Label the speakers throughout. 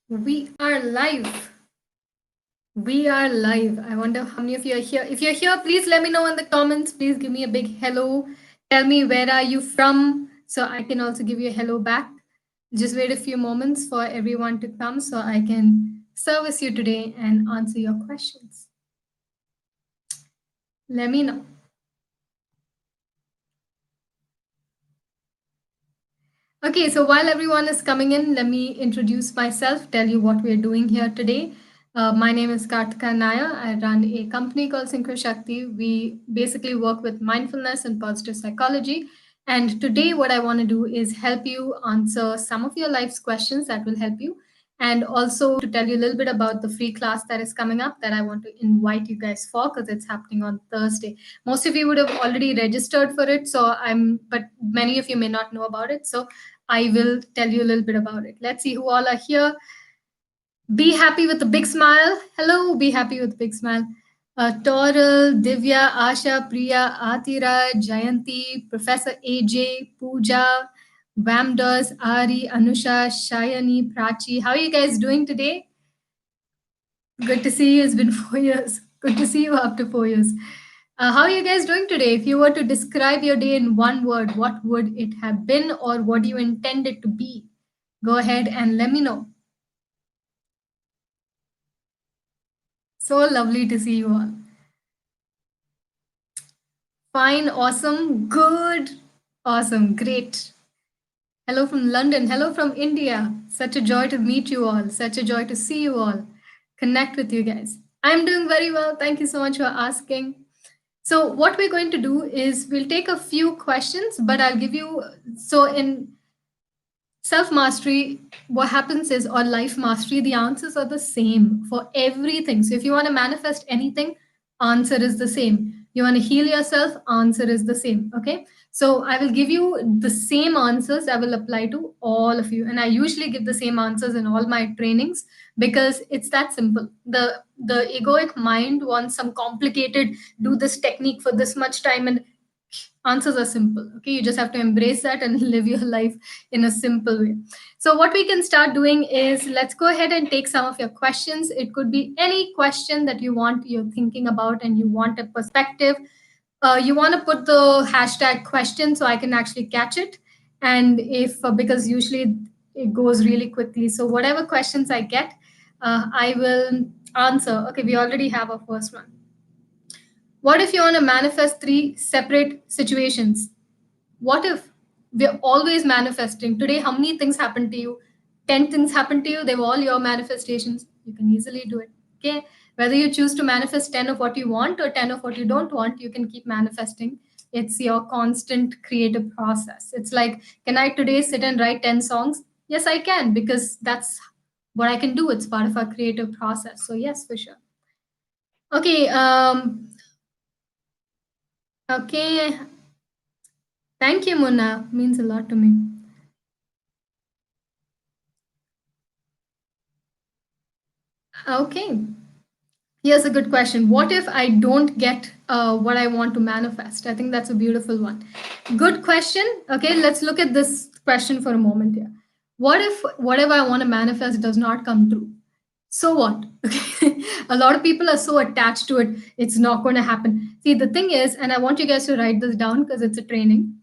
Speaker 1: We are live. We are live. I wonder how many of you are here. If you're here, please let me know in the comments. Please give me a big hello. Tell me where are you from so I can also give you a hello back. Just wait a few moments for everyone to come so I can service you today and answer your questions. Let me know. Okay, so while everyone is coming in, let me introduce myself, tell you what we're doing here today. My name is Kartika Naya. I run a company called Synchro Shakti. We basically work with mindfulness and positive psychology. And today, what I want to do is help you answer some of your life's questions that will help you. And also to tell you a little bit about the free class that is coming up that I want to invite you guys for because it's happening on Thursday. Most of you would have already registered for it, but many of you may not know about it. So I will tell you a little bit about it. Let's see who all are here. Be happy with a big smile. Hello, be happy with a big smile. Toral, Divya, Asha, Priya, Atira, Jayanti, Professor AJ, Pooja, Vamdas, Ari, Anusha, Shayani, Prachi. How are you guys doing today? Good to see you. It's been 4 years. Good to see you after 4 years. How are you guys doing today? If you were to describe your day in one word, what would it have been or what do you intend it to be? Go ahead and let me know. So lovely to see you all. Fine, awesome, good, awesome, great. Hello from London. Hello from India. Such a joy to meet you all. Such a joy to see you all. Connect with you guys. I'm doing very well. Thank you so much for asking. So, what we're going to do is we'll take a few questions, but I'll give you so in self mastery, what happens is, or life mastery, the answers are the same for everything. So if you want to manifest anything, answer is the same. You want to heal yourself, answer is the same. Okay. So I will give you the same answers I will apply to all of you. And I usually give the same answers in all my trainings because it's that simple. The egoic mind wants some complicated, do this technique for this much time, and answers are simple. Okay, you just have to embrace that and live your life in a simple way. So what we can start doing is, let's go ahead and take some of your questions. It could be any question that you're thinking about and you want a perspective. You want to put the hashtag question so I can actually catch it, and if because usually it goes really quickly, so whatever questions I get, I will answer. Okay, we already have our first one. What if you want to manifest three separate situations? What if we're always manifesting? Today, how many things happened to you? 10 things happened to you, they were all your manifestations. You can easily do it. Okay. Whether you choose to manifest 10 of what you want or 10 of what you don't want, you can keep manifesting. It's your constant creative process. It's like, can I today sit and write 10 songs? Yes, I can, because that's what I can do. It's part of our creative process. So, yes, for sure. Okay. Okay. Thank you, Munna. Means a lot to me. Okay. Here's a good question. What if I don't get what I want to manifest? I think that's a beautiful one. Good question. Okay, let's look at this question for a moment here. What if whatever I want to manifest does not come true? So what? Okay. A lot of people are so attached to it, it's not going to happen. See, the thing is, and I want you guys to write this down because it's a training.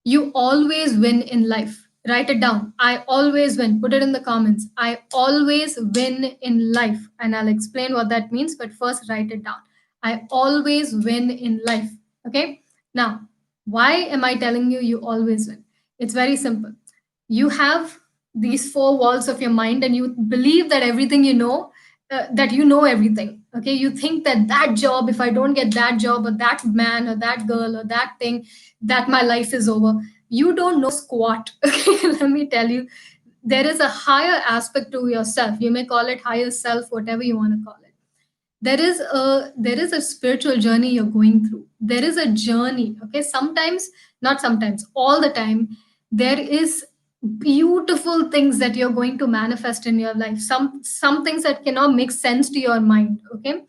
Speaker 1: You always win in life. Write it down. I always win. Put it in the comments. I always win in life. And I'll explain what that means, but first write it down. I always win in life. Okay? Now, why am I telling you you always win? It's very simple. You have these four walls of your mind and you believe that everything you know, that you know everything. Okay? You think that that job, if I don't get that job or that man or that girl or that thing, that my life is over. You don't know squat. Let me tell you, there is a higher aspect to yourself. You may call it higher self, whatever you want to call it. There is a spiritual journey you're going through. There is a journey. Okay, sometimes, not sometimes, all the time, there is beautiful things that you're going to manifest in your life. Some things that cannot make sense to your mind. Okay,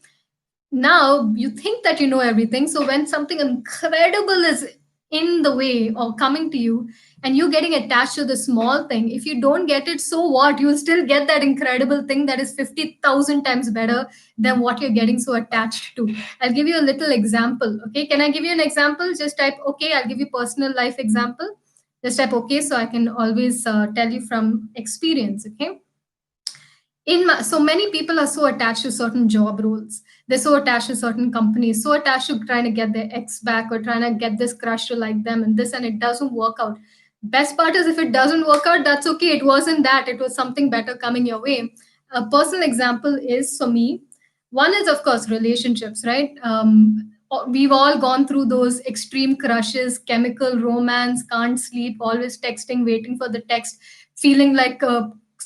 Speaker 1: now you think that you know everything, so when something incredible is in the way or coming to you, and you getting attached to the small thing, if you don't get it, so what? You'll still get that incredible thing that is 50,000 times better than what you're getting so attached to. I'll give you a little example. Okay, can I give you an example? Just type okay. I'll give you personal life example. Just type okay, so I can always tell you from experience. Okay, so many people are so attached to certain job roles, they're so attached to certain companies, so attached to trying to get their ex back or trying to get this crush to like them and this, and it doesn't work out. Best part is if it doesn't work out, that's okay. It wasn't that, it was something better coming your way. A personal example is for me, one is of course relationships, right? We've all gone through those extreme crushes, chemical romance, can't sleep, always texting, waiting for the text, feeling like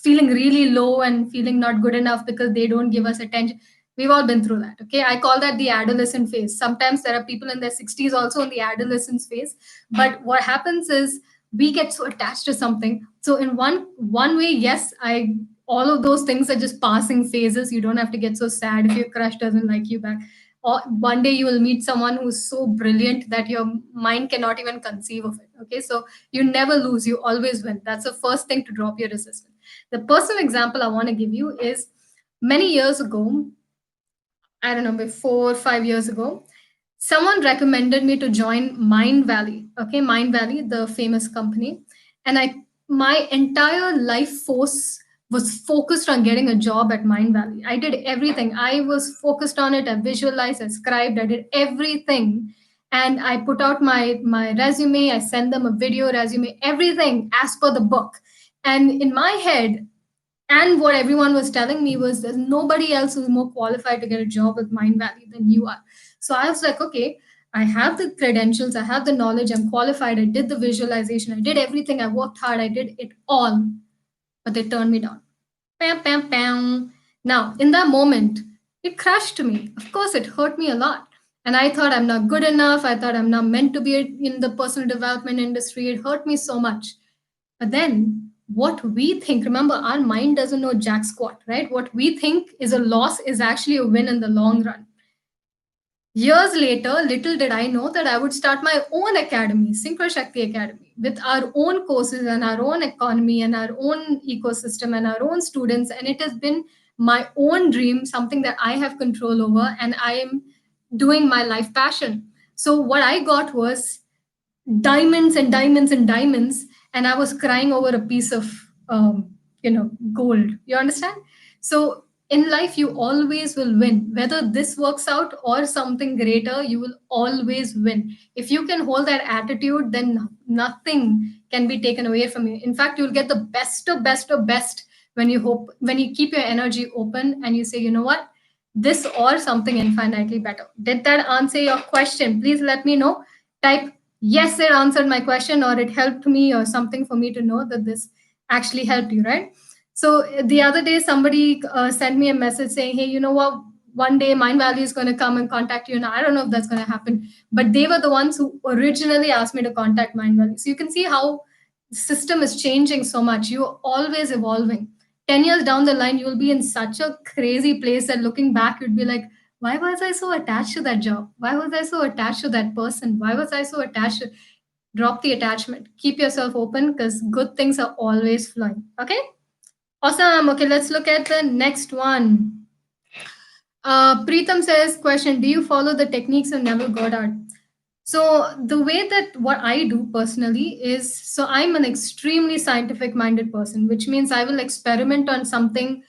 Speaker 1: feeling really low and feeling not good enough because they don't give us attention. We've all been through that. Okay, I call that the adolescent phase. Sometimes there are people in their 60s also in the adolescence phase, but what happens is we get so attached to something. So in one way, yes, I all of those things are just passing phases. You don't have to get so sad if your crush doesn't like you back. Or one day you will meet someone who's so brilliant that your mind cannot even conceive of it. Okay, so you never lose, you always win. That's the first thing to drop your resistance. The personal example I want to give you is many years ago, I don't know, maybe 4 or 5 years ago, someone recommended me to join Mind Valley. Okay, Mind Valley, the famous company. And my entire life force was focused on getting a job at Mind Valley. I did everything. I was focused on it. I visualized, I scribed, I did everything. And I put out my resume, I sent them a video resume, everything as per the book. And in my head, and what everyone was telling me was there's nobody else who's more qualified to get a job with Mind Valley than you are. So I was like, okay, I have the credentials, I have the knowledge, I'm qualified, I did the visualization, I did everything, I worked hard, I did it all, but they turned me down. Pam, pam, pam. Now, in that moment, it crushed me. Of course, it hurt me a lot. And I thought I'm not good enough. I thought I'm not meant to be in the personal development industry. It hurt me so much. But then what we think, remember, our mind doesn't know jack squat, right? What we think is a loss is actually a win in the long run. Years later, little did I know that I would start my own academy, Synchro Shakti Academy, with our own courses and our own economy and our own ecosystem and our own students. And it has been my own dream, something that I have control over, and I am doing my life passion. So, what I got was diamonds and diamonds and diamonds, and I was crying over a piece of gold. You understand? So in life you always will win, whether this works out or something greater, you will always win. If you can hold that attitude, then nothing can be taken away from you. In fact, you'll get the best of best of best when you keep your energy open and you say, you know what, this or something infinitely better. Did that answer your question? Please let me know. Type yes, it answered my question, or it helped me, or something for me to know that this actually helped you, right? So the other day, somebody sent me a message saying, hey, you know what? One day Mind Valley is going to come and contact you. And I don't know if that's going to happen, but they were the ones who originally asked me to contact Mind Valley. So you can see how the system is changing so much. You're always evolving. 10 years down the line, you'll be in such a crazy place that looking back, you'd be like, why was I so attached to that job? Why was I so attached to that person? Why was I so attached to drop the attachment? Keep yourself open because good things are always flowing. Okay? Awesome. Okay, let's look at the next one. Preetham says, question, do you follow the techniques of Neville Goddard? So the way that what I do personally is, so I'm an extremely scientific minded person, which means I will experiment on something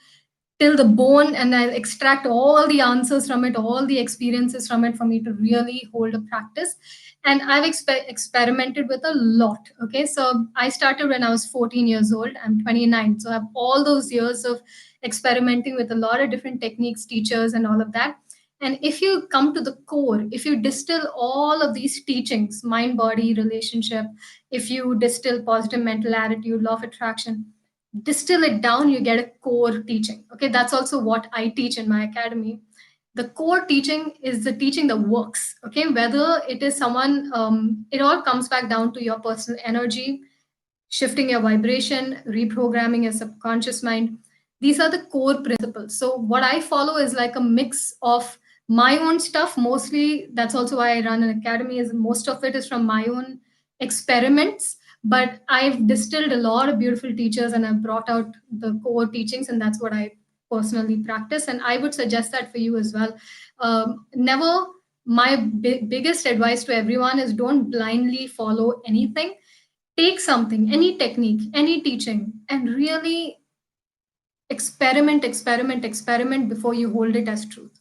Speaker 1: till the bone and I'll extract all the answers from it, all the experiences from it for me to really hold a practice. And I've experimented with a lot. Okay. So I started when I was 14 years old. I'm 29. So I have all those years of experimenting with a lot of different techniques, teachers, and all of that. And if you come to the core, if you distill all of these teachings, mind, body, relationship, if you distill positive mental attitude, law of attraction, distill it down, you get a core teaching. Okay, that's also what I teach in my academy. The core teaching is the teaching that works. Okay, whether it is someone, it all comes back down to your personal energy, shifting your vibration, reprogramming your subconscious mind. These are the core principles. So what I follow is like a mix of my own stuff. Mostly, that's also why I run an academy. Is most of it is from my own experiments, but I've distilled a lot of beautiful teachers and I've brought out the core teachings, and that's what I personally practice. And I would suggest that for you as well. Never, my biggest advice to everyone is don't blindly follow anything. Take something, any technique, any teaching, and really experiment before you hold it as truth,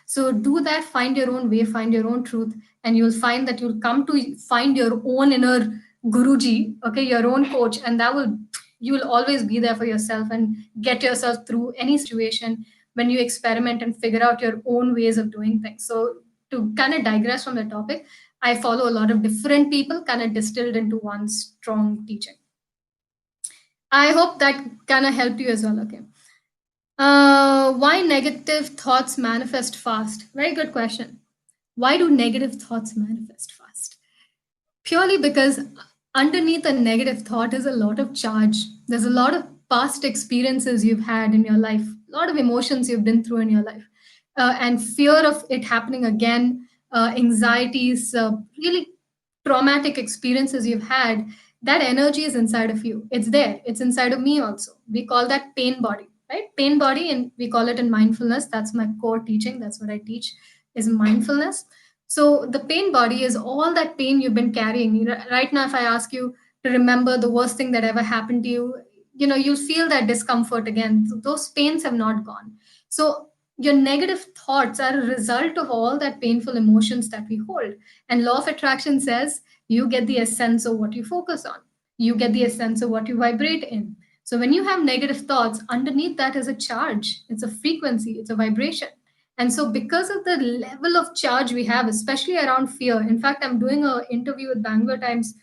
Speaker 1: so do that, find your own way, find your own truth, and you'll find that you'll come to find your own inner guruji, okay, your own coach, and that will, you will always be there for yourself and get yourself through any situation when you experiment and figure out your own ways of doing things. So to kind of digress from the topic, I follow a lot of different people kind of distilled into one strong teaching. I hope that kind of helped you as well. Okay. Why negative thoughts manifest fast? Very good question. Why do negative thoughts manifest fast? Purely because underneath a negative thought is a lot of charge. There's a lot of past experiences you've had in your life, a lot of emotions you've been through in your life, and fear of it happening again, anxieties, really traumatic experiences you've had. That energy is inside of you. It's there. It's inside of me also. We call that pain body, right? Pain body, and we call it in mindfulness. That's my core teaching. That's what I teach is mindfulness. So the pain body is all that pain you've been carrying. Right now, if I ask you to remember the worst thing that ever happened to you, you'll feel that discomfort again. So those pains have not gone. So your negative thoughts are a result of all that painful emotions that we hold. And law of attraction says you get the essence of what you focus on. You get the essence of what you vibrate in. So when you have negative thoughts, underneath that is a charge. It's a frequency, it's a vibration. And so, because of the level of charge we have, especially around fear, in fact, I'm doing an interview with Bangalore Times,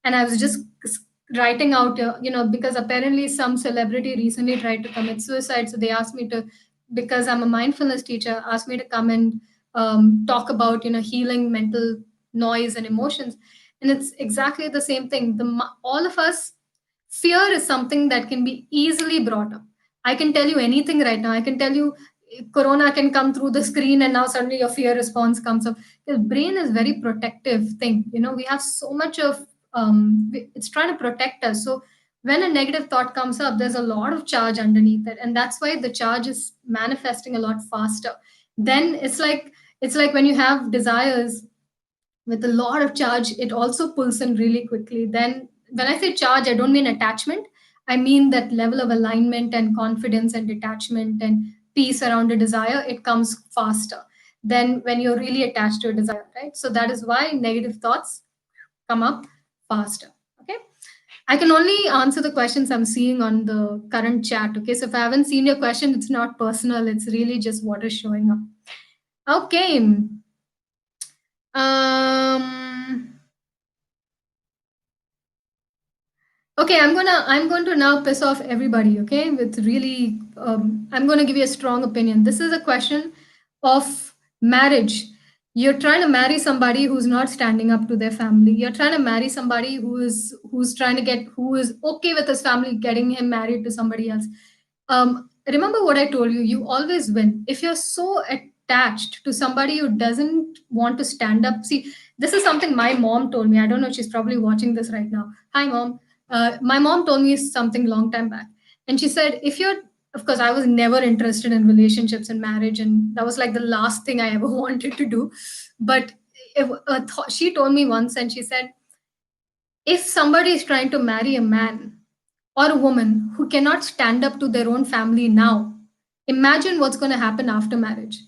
Speaker 1: and I was just writing out, because apparently some celebrity recently tried to commit suicide. So they asked me to, because I'm a mindfulness teacher, asked me to come and talk about, healing mental noise and emotions. And it's exactly the same thing. All of us, fear is something that can be easily brought up. I can tell you anything right now. I can tell you corona can come through the screen and now suddenly your fear response comes up. The brain is very protective thing. We have so much of it's trying to protect us. So when a negative thought comes up, there's a lot of charge underneath it, and that's why the charge is manifesting a lot faster. Then it's like when you have desires with a lot of charge, it also pulls in really quickly. Then, when I say charge, I don't mean attachment. I mean that level of alignment and confidence and detachment and peace around a desire, it comes faster than when you're really attached to a desire, right? So, that is why negative thoughts come up faster. Okay. I can only answer the questions I'm seeing on the current chat. Okay. So, if I haven't seen your question, it's not personal, it's really just what is showing up. Okay. Um, Okay, I'm going to now piss off everybody, okay? With really I'm going to give you a strong opinion. This is a question of marriage. You're trying to marry somebody who's not standing up to their family. You're trying to marry somebody who's trying to get who is okay with his family getting him married to somebody else. Remember what I told you, you always win. If you're so attached to somebody who doesn't want to stand up, see, this is something my mom told me. I don't know, she's probably watching this right now. Hi, mom. My mom told me something long time back, and she said, if you're, of course, I was never interested in relationships and marriage, and that was like the last thing I ever wanted to do. But she told me once, and she said, if somebody is trying to marry a man or a woman who cannot stand up to their own family now, imagine what's going to happen after marriage.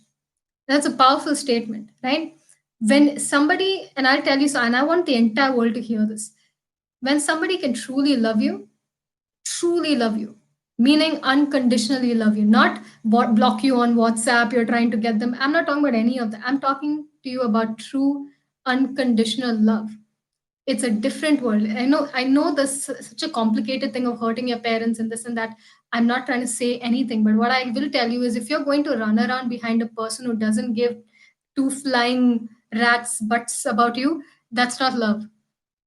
Speaker 1: That's a powerful statement, right? When somebody, and I'll tell you so, and I want the entire world to hear this, when somebody can truly love you, meaning unconditionally love you, not block you on WhatsApp, you're trying to get them. I'm not talking about any of that. I'm talking to you about true unconditional love. It's a different world. I know this such a complicated thing of hurting your parents and this and that. I'm not trying to say anything, but what I will tell you is if you're going to run around behind a person who doesn't give two flying rats butts about you, that's not love.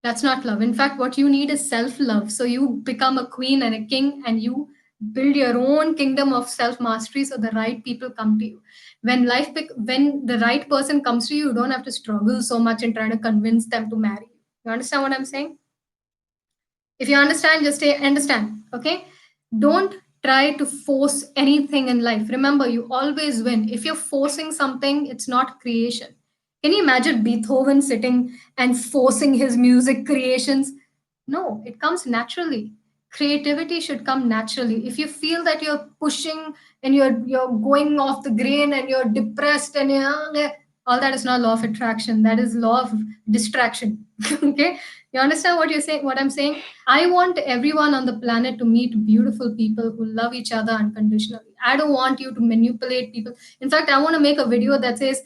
Speaker 1: That's not love. In fact, what you need is self love. So you become a queen and a king and you build your own kingdom of self mastery so the right people come to you. When the right person comes to you, you don't have to struggle so much in trying to convince them to marry you. You understand what I'm saying? If you understand, just say understand. Okay? Don't try to force anything in life. Remember, you always win. If you're forcing something, it's not creation. Can you imagine Beethoven sitting and forcing his music creations? No, it comes naturally. Creativity should come naturally. If you feel that you're pushing and you're going off the grain and you're depressed and all that is not law of attraction. That is law of distraction. Okay, you understand what you're saying? What I'm saying? I want everyone on the planet to meet beautiful people who love each other unconditionally. I don't want you to manipulate people. In fact, I want to make a video that says,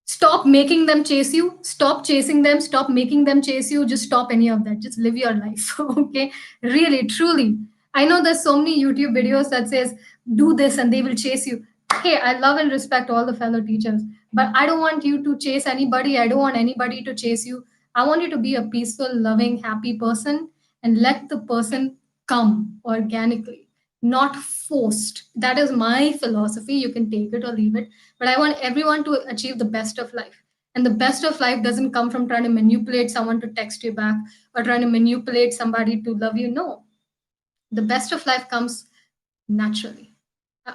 Speaker 1: stop making them chase you, stop chasing them, stop making them chase you, just stop any of that. Just live your life. Okay? Really, truly. I know there's so many YouTube videos that says, do this and they will chase you. Hey, I love and respect all the fellow teachers, but I don't want you to chase anybody. I don't want anybody to chase you. I want you to be a peaceful, loving, happy person and let the person come organically, not forced. That is my philosophy. You can take it or leave it, but I want everyone to achieve the best of life. And the best of life doesn't come from trying to manipulate someone to text you back or trying to manipulate somebody to love you. No, the best of life comes naturally.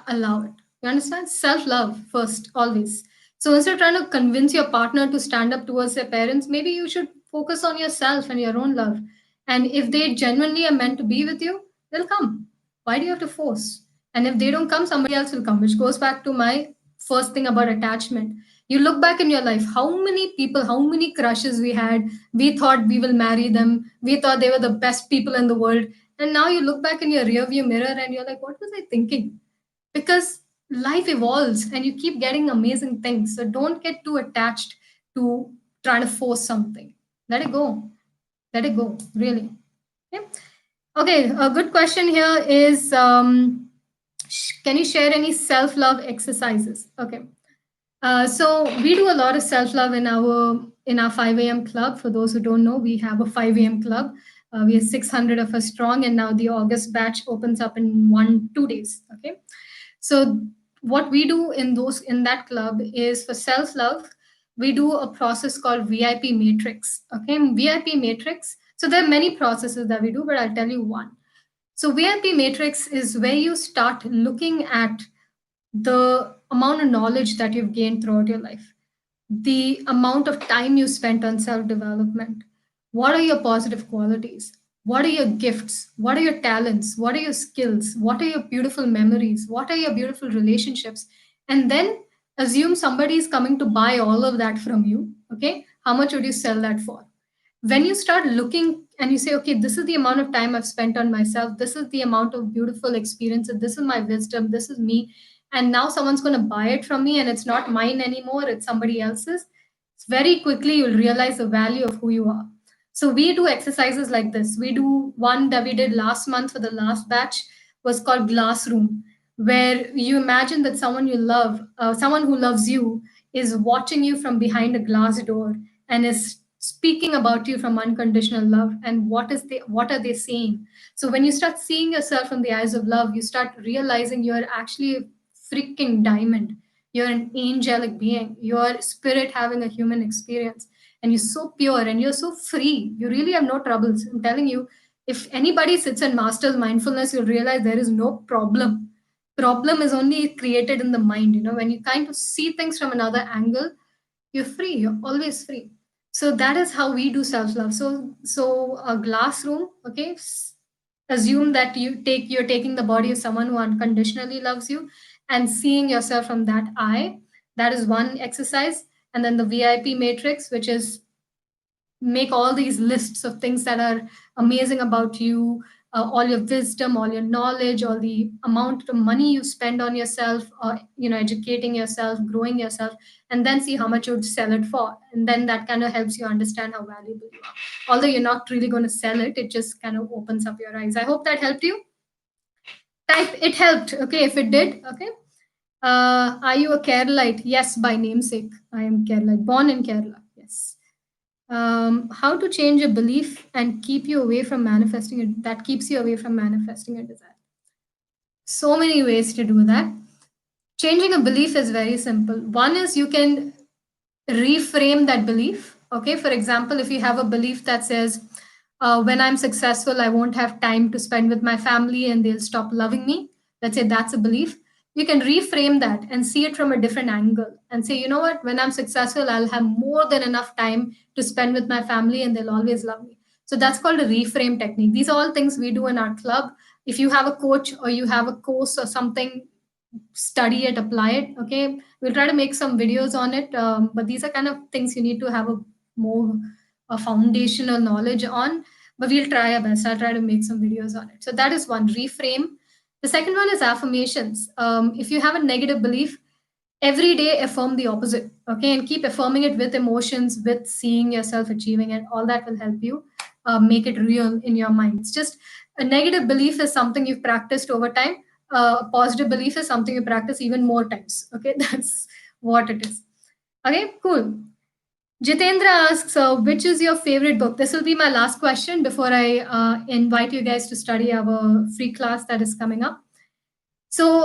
Speaker 1: Allow it. You understand? Self love first, always. So instead of trying to convince your partner to stand up towards their parents, maybe you should focus on yourself and your own love. And if they genuinely are meant to be with you, they'll come. Why do you have to force? And if they don't come, somebody else will come, which goes back to my first thing about attachment. You look back in your life, how many people, how many crushes we had, we thought we will marry them, we thought they were the best people in the world. And now you look back in your rearview mirror and you're like, what was I thinking? Because life evolves and you keep getting amazing things. So don't get too attached to trying to force something. Let it go. Let it go. Really. Okay. Okay. A good question here is can you share any self love exercises? Okay. So we do a lot of self love in our 5 a.m. club. For those who don't know, we have a 5 a.m. club. We are 600 of us strong, and now the August batch opens up in 2 days. Okay, so what we do in that club is for self love, we do a process called VIP matrix. Okay, VIP matrix. So there are many processes that we do, but I'll tell you one. So VIP matrix is where you start looking at the amount of knowledge that you've gained throughout your life, the amount of time you spent on self development. What are your positive qualities? What are your gifts? What are your talents? What are your skills? What are your beautiful memories? What are your beautiful relationships? And then assume somebody is coming to buy all of that from you. Okay. How much would you sell that for? When you start looking and you say, okay, this is the amount of time I've spent on myself, this is the amount of beautiful experiences, this is my wisdom, this is me, and now someone's going to buy it from me and it's not mine anymore, it's somebody else's, very quickly you'll realize the value of who you are. So we do exercises like this. We do one that we did last month for the last batch, was called glass room, where you imagine that someone you love, someone who loves you, is watching you from behind a glass door and is speaking about you from unconditional love. And what are they saying? So when you start seeing yourself from the eyes of love, you start realizing you're actually a freaking diamond. You're an angelic being, your spirit having a human experience, and you're so pure and you're so free. You really have no troubles. I'm telling you, if anybody sits and masters mindfulness, you'll realize there is no problem. Problem is only created in the mind. When you kind of see things from another angle, you're free. You're always free. So that is how we do self love. So a glass room. Okay, assume that you're taking the body of someone who unconditionally loves you and seeing yourself from that eye. That is one exercise. And then the VIP matrix, which is make all these lists of things that are amazing about you, all your wisdom, all your knowledge, all the amount of money you spend on yourself, educating yourself, growing yourself, and then see how much you would sell it for. And then that kind of helps you understand how valuable you are. Although you're not really going to sell it, it just kind of opens up your eyes. I hope that helped you. Type it helped. Okay, if it did, okay. Are you a Keralite? Yes, by namesake. I am Keralite, born in Kerala. Yes. How to change a belief and keep you away from manifesting it, that keeps you away from manifesting a desire. So many ways to do that. Changing a belief is very simple. One is you can reframe that belief. Okay, for example, if you have a belief that says, when I'm successful, I won't have time to spend with my family and they'll stop loving me. Let's say that's a belief. You can reframe that and see it from a different angle and say, you know what, when I'm successful, I'll have more than enough time to spend with my family and they'll always love me. So that's called a reframe technique. These are all things we do in our club. If you have a coach or you have a course or something, study it, apply it. Okay, we'll try to make some videos on it, but these are kind of things you need to have a more a foundational knowledge on. But we'll try our best. I'll try to make some videos on it. So that is one, reframe. The second one is affirmations. If you have a negative belief, every day affirm the opposite. Okay, and keep affirming it with emotions, with seeing yourself achieving it. All that will help you make it real in your mind. It's just a negative belief is something you've practiced over time. A positive belief is something you practice even more times. Okay, that's what it is. Okay, cool. Jitendra asks, which is your favorite book? This will be my last question before I invite you guys to study our free class that is coming up. So,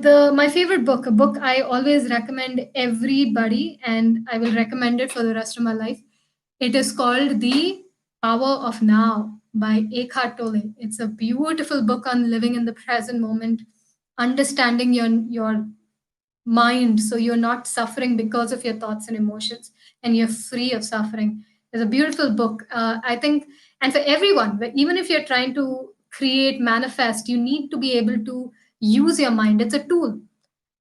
Speaker 1: the my favorite book, a book I always recommend everybody, and I will recommend it for the rest of my life. It is called The Power of Now by Eckhart Tolle. It's a beautiful book on living in the present moment, understanding your mind so you're not suffering because of your thoughts and emotions and you're free of suffering. It's a beautiful book, I think. And for everyone, even if you're trying to create, manifest, you need to be able to use your mind. It's a tool.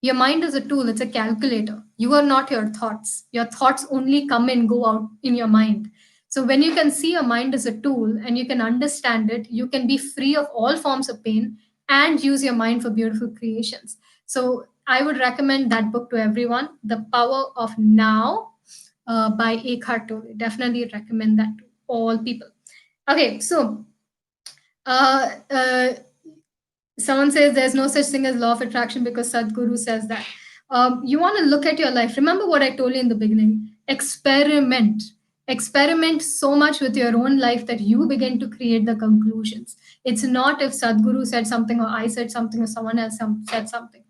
Speaker 1: Your mind is a tool, it's a calculator. You are not your thoughts. Your thoughts only come and go out in your mind. So, when you can see your mind as a tool and you can understand it, you can be free of all forms of pain and use your mind for beautiful creations. So, I would recommend that book to everyone, The Power of Now by Eckhart Tolle. Definitely recommend that to all people. Okay, so uh, uh, someone says there's no such thing as law of attraction because Sadhguru says that. You want to look at your life. Remember what I told you in the beginning. Experiment so much with your own life that you begin to create the conclusions. It's not if Sadhguru said something or I said something or someone else said something.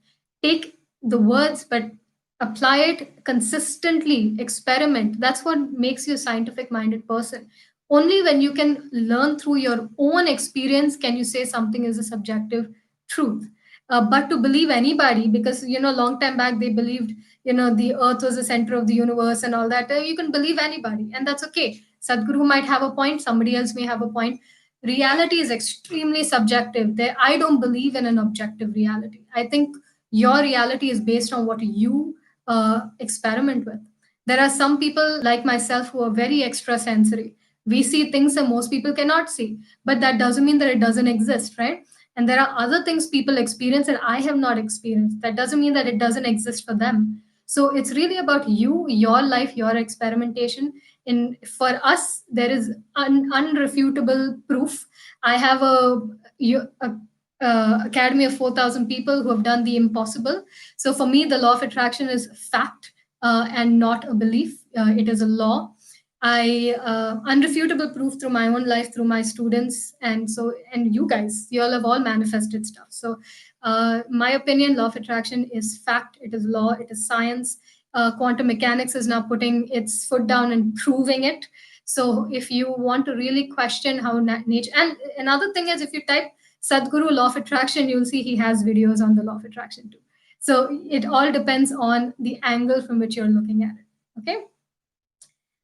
Speaker 1: Take the words, but apply it consistently. Experiment. That's what makes you a scientific minded person. Only when you can learn through your own experience can you say something is a subjective truth. But to believe anybody, because long time back they believed the earth was the center of the universe and all that. You can believe anybody, and that's okay. Sadhguru might have a point, somebody else may have a point. Reality is extremely subjective. There, I don't believe in an objective reality. I think your reality is based on what you experiment with. There are some people like myself who are very extrasensory. We see things that most people cannot see, but that doesn't mean that it doesn't exist, right? And there are other things people experience that I have not experienced. That doesn't mean that it doesn't exist for them. So it's really about you, your life, your experimentation. In For us, there is unrefutable proof. I have a academy of 4,000 people who have done the impossible. So for me, the law of attraction is fact and not a belief. It is a law. I unrefutable proof through my own life, through my students, and you guys, you all have all manifested stuff. So, my opinion, law of attraction is fact. It is law. It is science. Quantum mechanics is now putting its foot down and proving it. So, if you want to really question how nature, and another thing is, if you type Sadhguru law of attraction, you'll see he has videos on the law of attraction too. So, it all depends on the angle from which you're looking at it. Okay.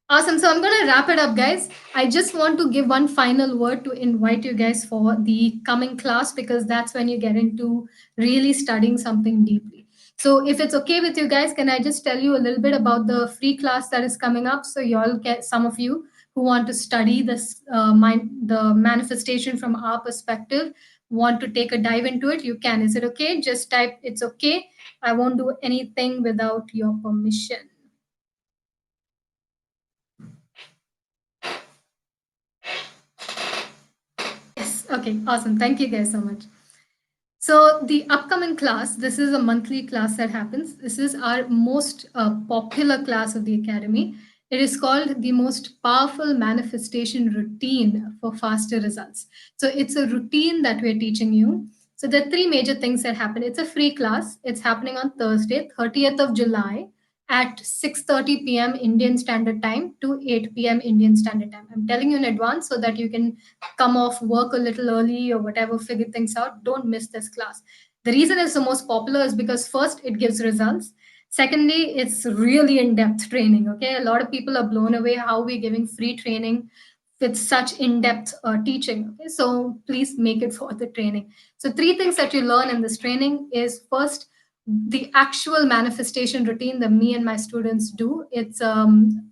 Speaker 1: Awesome. So I'm going to wrap it up, guys. I just want to give one final word to invite you guys for the coming class because that's when you get into really studying something deeply. So if it's okay with you guys, can I just tell you a little bit about the free class that is coming up? So y'all get some of you who want to study this the manifestation from our perspective, want to take a dive into it, you can. Is it okay? Just type it's okay. I won't do anything without your permission. Yes. Okay. Awesome. Thank you guys so much. So the upcoming class, this is a monthly class that happens. This is our most popular class of the academy. It is called the most powerful manifestation routine for faster results. So it's a routine that we're teaching you. So there are three major things that happen. It's a free class. It's happening on Thursday, 30th of July at 6:30 p.m. Indian Standard Time to 8 p.m. Indian Standard Time. I'm telling you in advance so that you can come off work a little early or whatever, figure things out. Don't miss this class. The reason it's the most popular is because first, it gives results. Secondly, it's really in-depth training. Okay, a lot of people are blown away how we're giving free training with such in-depth teaching. Okay, so please make it for the training. So three things that you learn in this training is first the actual manifestation routine that me and my students do. It's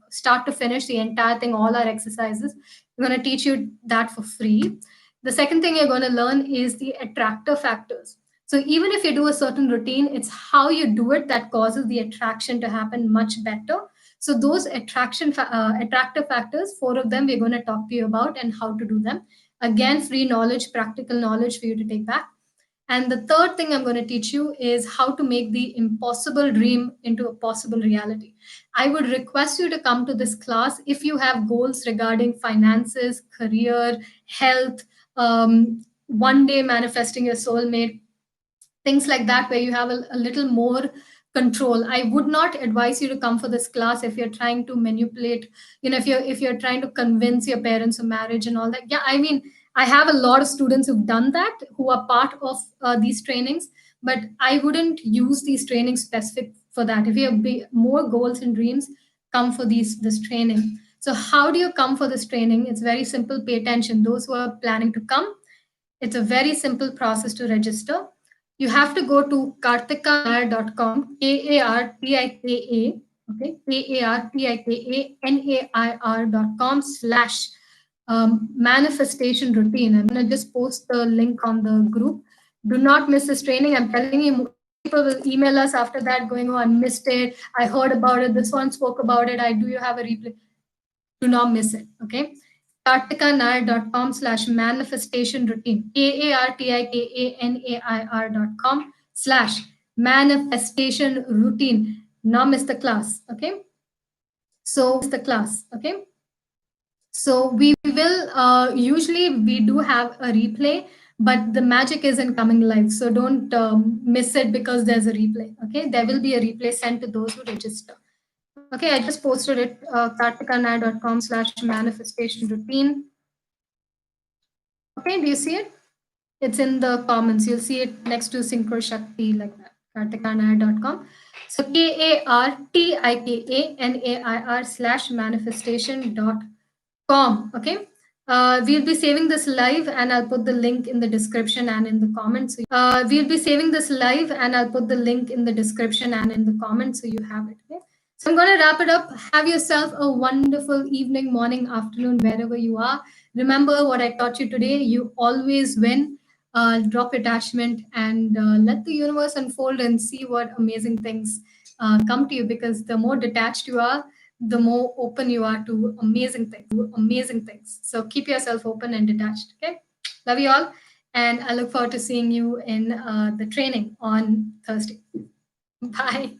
Speaker 1: start to finish the entire thing, all our exercises. We're going to teach you that for free. The second thing you're going to learn is the attractor factors. So even if you do a certain routine, it's how you do it that causes the attraction to happen much better. So those attractive factors, four of them, we're going to talk to you about and how to do them. Again, free knowledge, practical knowledge for you to take back. And the third thing I'm going to teach you is how to make the impossible dream into a possible reality. I would request you to come to this class if you have goals regarding finances, career, health, one day manifesting your soulmate, things like that, where you have a little more control. I would not advise you to come for this class if you're trying to manipulate, if you're trying to convince your parents of marriage and all that. Yeah, I mean, I have a lot of students who've done that, who are part of these trainings, but I wouldn't use these trainings specific for that. If you have more goals and dreams, come for this training. So how do you come for this training? It's very simple. Pay attention, those who are planning to come. It's a very simple process to register. You have to go to kartikanair.com, Kartika, okay, Kartikanair.com slash manifestation routine. I'm going to just post the link on the group. Do not miss this training. I'm telling you, a lot of people will email us after that going, oh, I missed it. I heard about it. This one spoke about it. Do you have a replay? Do not miss it. Okay. kartikanair.com slash manifestation routine. Kartikanair.com slash manifestation routine. Not miss the class. Okay. So the class. Okay. So we will usually we do have a replay, but the magic is in coming live. So don't miss it because there's a replay. Okay. There will be a replay sent to those who register. Okay, I just posted it, kartikanair.com slash manifestation routine. Okay, do you see it? It's in the comments. You'll see it next to Synchro Shakti like that, kartikanair.com. So Kartikanair slash manifestation.com. Okay. We'll be saving this live and I'll put the link in the description and in the comments. We'll be saving this live and I'll put the link in the description and in the comments so you have it. Okay. So I'm going to wrap it up. Have yourself a wonderful evening, morning, afternoon, wherever you are. Remember what I taught you today. You always win. Drop attachment and let the universe unfold and see what amazing things come to you, because the more detached you are, the more open you are to amazing things. So keep yourself open and detached. Okay. Love you all. And I look forward to seeing you in the training on Thursday. Bye.